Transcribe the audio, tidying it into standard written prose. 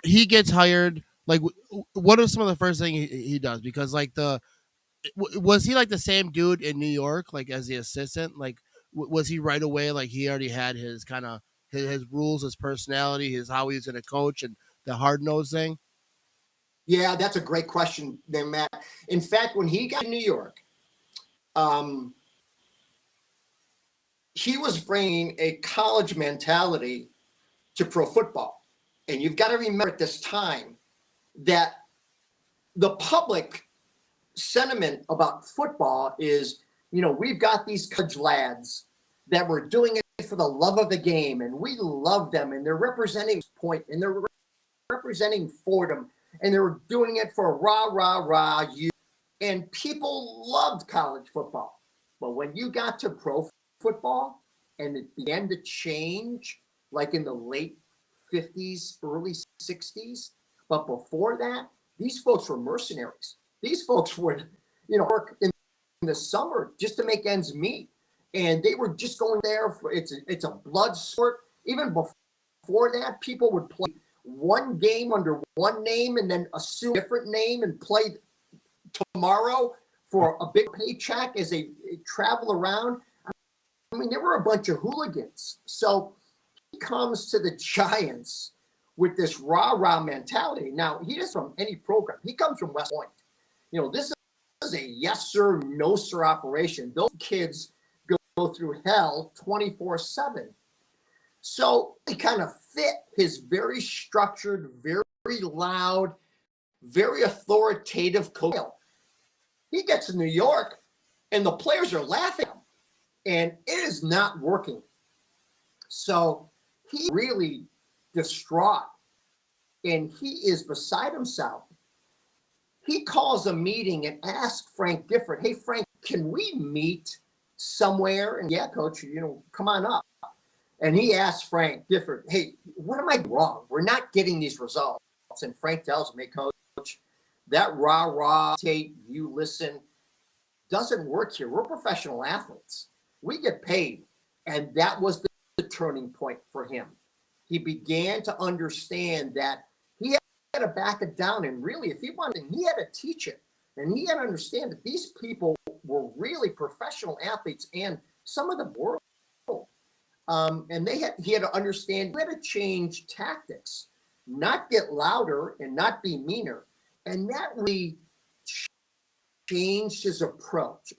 he gets hired, like what are some of the first thing he does? Because like was he like the same dude in New York, like as the assistant? Like was he right away like he already had his kind of his rules, his personality, his how he's going to coach and the hard nose thing? Yeah, that's a great question there, Matt. In fact, when he got to New York, um, he was bringing a college mentality to pro football. And you've got to remember at this time that the public sentiment about football is, we've got these college lads that were doing it for the love of the game, and we love them, and they're representing Point, and they're representing Fordham, and they were doing it for rah, rah, rah, you. And people loved college football. But when you got to pro football and it began to change, like in the late 50s, early 60s, but before that, these folks were mercenaries. These folks would, work in the summer just to make ends meet. And they were just going there for it's a blood sport. Even before that, people would play one game under one name and then assume a different name and play tomorrow for a big paycheck as they travel around. I mean, there were a bunch of hooligans. So he comes to the Giants with this rah-rah mentality. Now, he is from any program. He comes from West Point. This is a yes, sir, no, sir operation. Those kids go through hell 24/7. So he kind of fit his very structured, very loud, very authoritative coach. He gets to New York, and the players are laughing at him, and it is not working. So he really distraught, and he is beside himself. He calls a meeting and asks Frank Gifford, "Hey, Frank, can we meet somewhere?" And yeah, coach, come on up. And he asks Frank Gifford, "Hey, what am I doing wrong? We're not getting these results." And Frank tells him, "Hey, coach, that rah-rah tape, you listen, doesn't work here. We're professional athletes. We get paid." And that was the turning point for him. He began to understand that he had to back it down. And really, if he wanted, he had to teach it. And he had to understand that these people were really professional athletes and some of the world. And he had to understand, he had to change tactics, not get louder and not be meaner. And that really changed his approach.